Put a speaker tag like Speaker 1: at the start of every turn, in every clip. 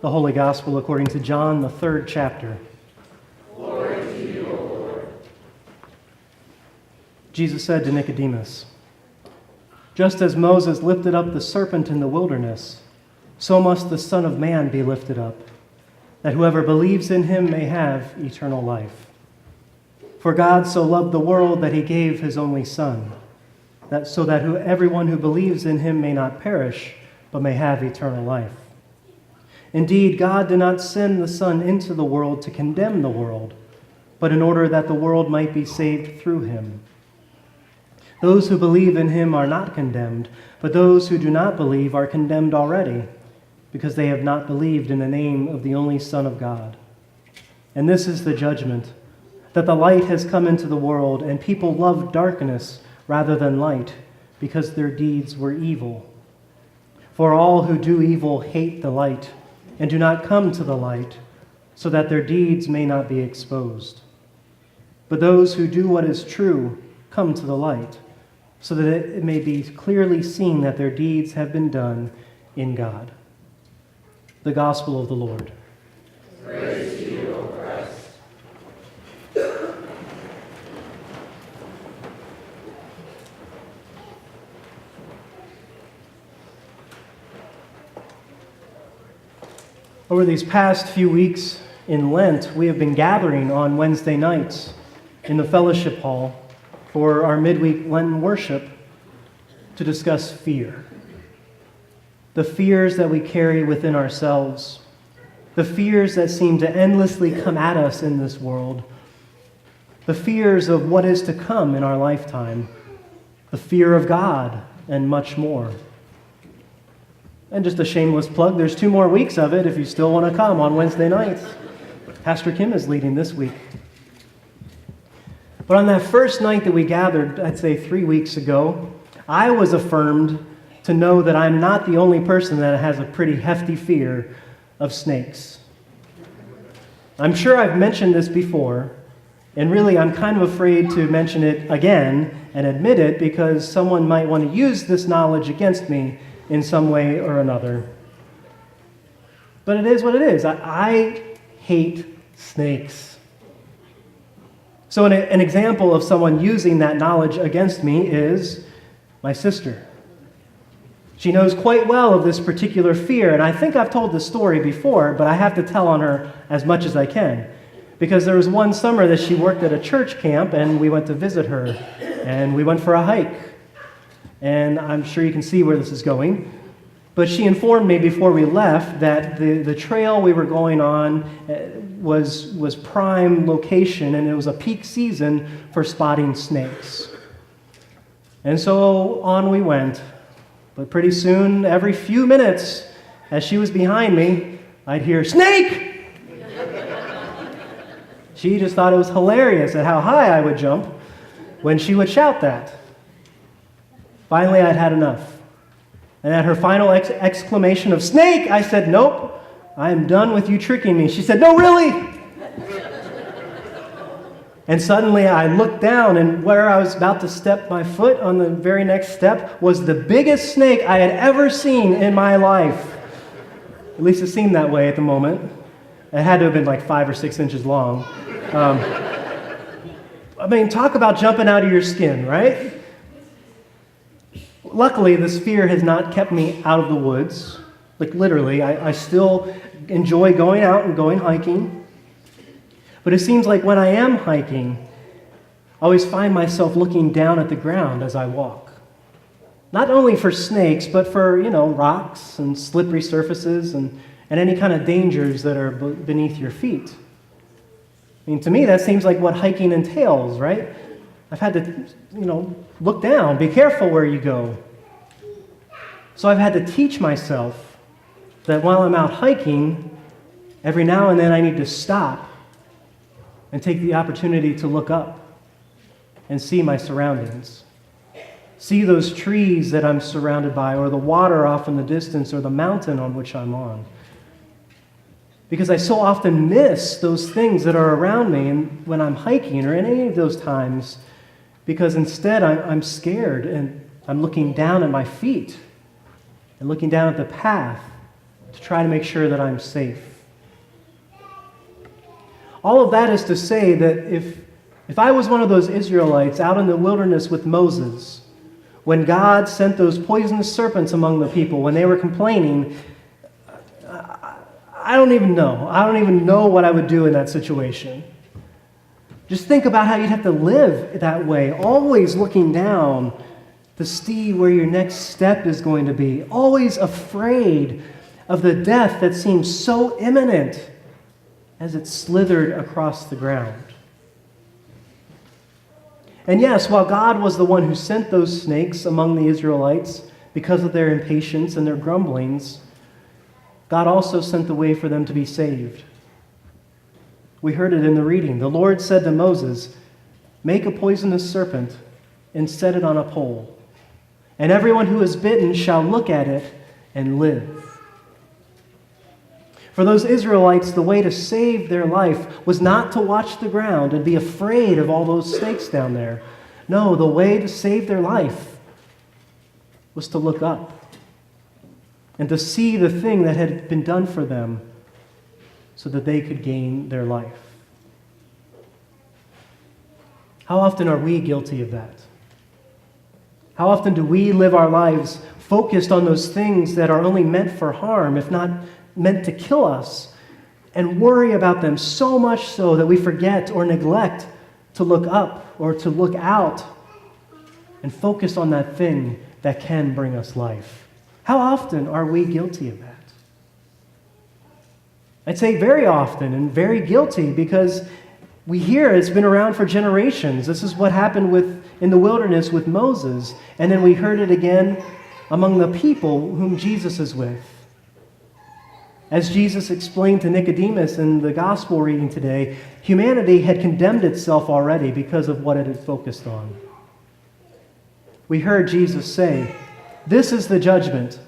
Speaker 1: The Holy Gospel according to John, the 3rd chapter.
Speaker 2: Glory to you, O Lord.
Speaker 1: Jesus said to Nicodemus, "Just as Moses lifted up the serpent in the wilderness, so must the Son of Man be lifted up, that whoever believes in him may have eternal life. For God so loved the world that he gave his only Son, so that everyone who believes in him may not perish, but may have eternal life. Indeed, God did not send the Son into the world to condemn the world, but in order that the world might be saved through him. Those who believe in him are not condemned, but those who do not believe are condemned already, because they have not believed in the name of the only Son of God. And this is the judgment, that the light has come into the world, and people loved darkness rather than light, because their deeds were evil. For all who do evil hate the light, and do not come to the light, so that their deeds may not be exposed. But those who do what is true come to the light, so that it may be clearly seen that their deeds have been done in God." The Gospel of the Lord.
Speaker 2: Praise to you, O Christ.
Speaker 1: Over these past few weeks in Lent, we have been gathering on Wednesday nights in the fellowship hall for our midweek Lenten worship to discuss fear. The fears that we carry within ourselves, the fears that seem to endlessly come at us in this world, the fears of what is to come in our lifetime, the fear of God, and much more. And just a shameless plug, there's 2 more weeks of it if you still want to come on Wednesday nights. Pastor Kim is leading this week. But on that first night that we gathered, I'd say 3 weeks ago, I was affirmed to know that I'm not the only person that has a pretty hefty fear of snakes. I'm sure I've mentioned this before, and really I'm kind of afraid to mention it again and admit it because someone might want to use this knowledge against me in some way or another. But it is what it is. I hate snakes. So an example of someone using that knowledge against me is my sister. She knows quite well of this particular fear, and I think I've told this story before, but I have to tell on her as much as I can. Because there was one summer that she worked at a church camp, and we went to visit her, and we went for a hike. And I'm sure you can see where this is going. But she informed me before we left that the trail we were going on was prime location, and it was a peak season for spotting snakes. And so on we went. But pretty soon, every few minutes, as she was behind me, I'd hear, "Snake!" She just thought it was hilarious at how high I would jump when she would shout that. Finally, I'd had enough. And at her final exclamation of "Snake!" I said, "Nope, I'm done with you tricking me." She said, "No, really?" And suddenly I looked down, and where I was about to step my foot on the very next step was the biggest snake I had ever seen in my life. At least it seemed that way at the moment. It had to have been like 5 or 6 inches long. I mean, talk about jumping out of your skin, right? Luckily, this fear has not kept me out of the woods. Like literally, I still enjoy going out and going hiking. But it seems like when I am hiking, I always find myself looking down at the ground as I walk. Not only for snakes, but for, rocks and slippery surfaces and any kind of dangers that are beneath your feet. I mean, to me, that seems like what hiking entails, right? I've had to, look down, be careful where you go. So I've had to teach myself that while I'm out hiking, every now and then I need to stop and take the opportunity to look up and see my surroundings. See those trees that I'm surrounded by, or the water off in the distance, or the mountain on which I'm on. Because I so often miss those things that are around me when I'm hiking or in any of those times, because instead I'm scared and I'm looking down at my feet and looking down at the path to try to make sure that I'm safe. All of that is to say that if I was one of those Israelites out in the wilderness with Moses, when God sent those poisonous serpents among the people, when they were complaining, I don't even know. I don't even know what I would do in that situation. Just think about how you'd have to live that way, always looking down to see where your next step is going to be, always afraid of the death that seems so imminent as it slithered across the ground. And yes, while God was the one who sent those snakes among the Israelites because of their impatience and their grumblings, God also sent the way for them to be saved. We heard it in the reading. The Lord said to Moses, "Make a poisonous serpent and set it on a pole, and everyone who is bitten shall look at it and live." For those Israelites, the way to save their life was not to watch the ground and be afraid of all those snakes down there. No, the way to save their life was to look up and to see the thing that had been done for them so that they could gain their life. How often are we guilty of that? How often do we live our lives focused on those things that are only meant for harm, if not meant to kill us, and worry about them so much so that we forget or neglect to look up or to look out and focus on that thing that can bring us life? How often are we guilty of that? I'd say very often and very guilty, because we hear it's been around for generations. This is what happened in the wilderness with Moses, and then we heard it again among the people whom Jesus is with. As Jesus explained to Nicodemus in the gospel reading today, humanity had condemned itself already because of what it had focused on. We heard Jesus say, "This is the judgment,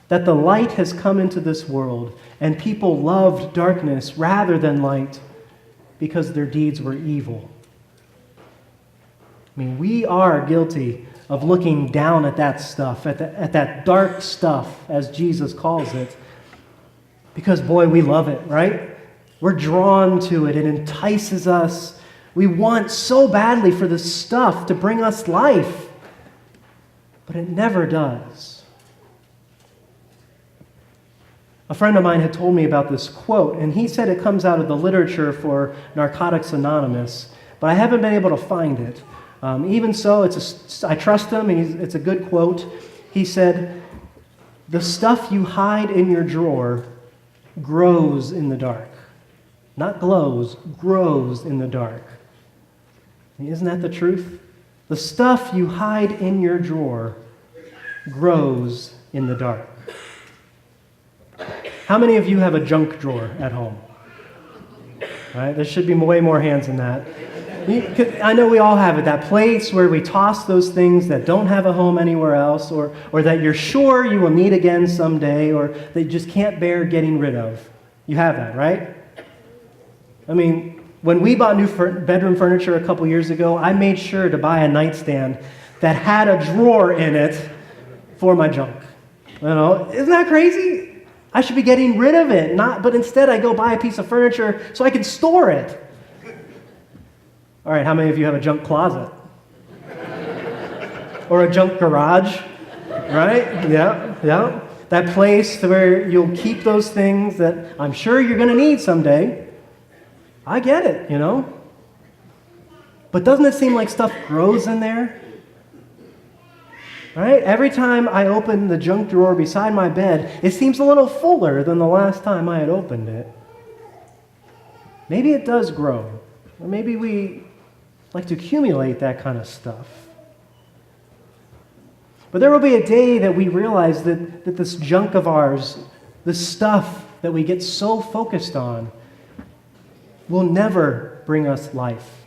Speaker 1: that the light has come into this world, and people loved darkness rather than light because their deeds were evil." I mean, we are guilty of looking down at that stuff, at that dark stuff, as Jesus calls it, because, boy, we love it, right? We're drawn to it. It entices us. We want so badly for this stuff to bring us life, but it never does. A friend of mine had told me about this quote, and he said it comes out of the literature for Narcotics Anonymous, but I haven't been able to find it. Even so, I trust him, and it's a good quote. He said, "The stuff you hide in your drawer grows in the dark." Not glows, grows in the dark. Isn't that the truth? The stuff you hide in your drawer grows in the dark. How many of you have a junk drawer at home? Right? There should be way more hands than that. I know we all have it, that place where we toss those things that don't have a home anywhere else, or that you're sure you will need again someday, or that you just can't bear getting rid of. You have that, right? I mean, when we bought new bedroom furniture a couple years ago, I made sure to buy a nightstand that had a drawer in it for my junk. You know, isn't that crazy? I should be getting rid of it, but instead I go buy a piece of furniture so I can store it. All right, how many of you have a junk closet? Or a junk garage, right? Yeah. That place where you'll keep those things that I'm sure you're going to need someday. I get it, you know. But doesn't it seem like stuff grows in there? Right? Every time I open the junk drawer beside my bed, it seems a little fuller than the last time I had opened it. Maybe it does grow. Or maybe we like to accumulate that kind of stuff. But there will be a day that we realize that this junk of ours, this stuff that we get so focused on, will never bring us life.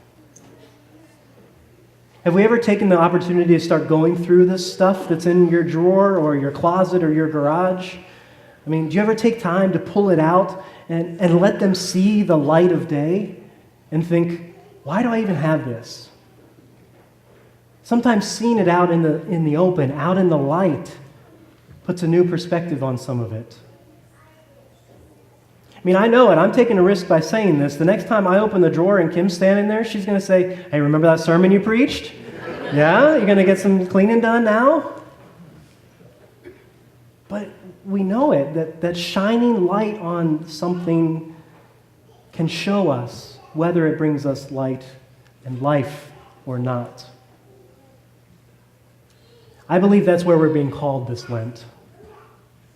Speaker 1: Have we ever taken the opportunity to start going through this stuff that's in your drawer or your closet or your garage? I mean, do you ever take time to pull it out and let them see the light of day and think, why do I even have this? Sometimes seeing it out in the open, out in the light, puts a new perspective on some of it. I mean, I know it. I'm taking a risk by saying this. The next time I open the drawer and Kim's standing there, she's going to say, hey, remember that sermon you preached? Yeah? You're going to get some cleaning done now? But we know it, that shining light on something can show us whether it brings us light and life or not. I believe that's where we're being called this Lent.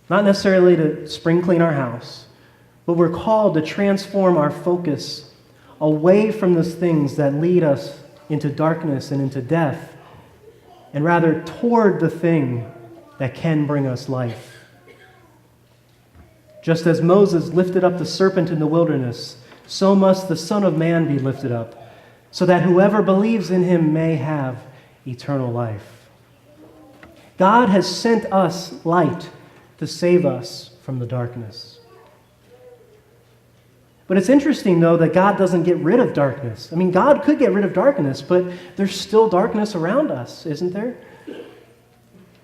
Speaker 1: Not necessarily to spring clean our house, but we're called to transform our focus away from those things that lead us into darkness and into death, and rather toward the thing that can bring us life. Just as Moses lifted up the serpent in the wilderness, so must the Son of Man be lifted up, so that whoever believes in him may have eternal life. God has sent us light to save us from the darkness. But it's interesting, though, that God doesn't get rid of darkness. I mean, God could get rid of darkness, but there's still darkness around us, isn't there?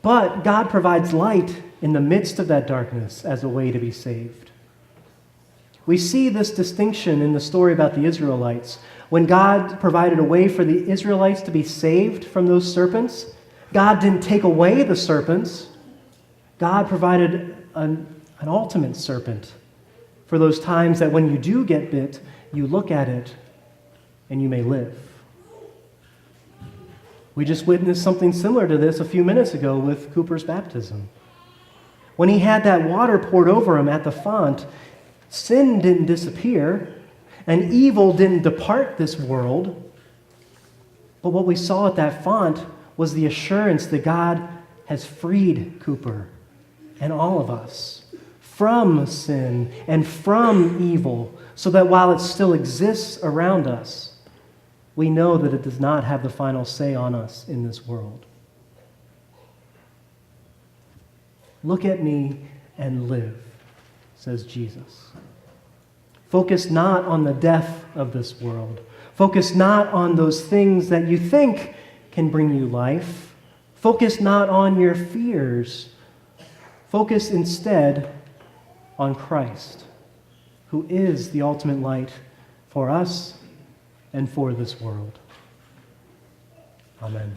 Speaker 1: But God provides light in the midst of that darkness as a way to be saved. We see this distinction in the story about the Israelites. When God provided a way for the Israelites to be saved from those serpents, God didn't take away the serpents. God provided an ultimate serpent for those times that when you do get bit, you look at it and you may live. We just witnessed something similar to this a few minutes ago with Cooper's baptism. When he had that water poured over him at the font, sin didn't disappear and evil didn't depart this world. But what we saw at that font was the assurance that God has freed Cooper and all of us from sin and from evil, so that while it still exists around us, we know that it does not have the final say on us in this world. Look at me and live, says Jesus. Focus not on the death of this world. Focus not on those things that you think can bring you life. Focus not on your fears. Focus instead on Christ, who is the ultimate light for us and for this world. Amen.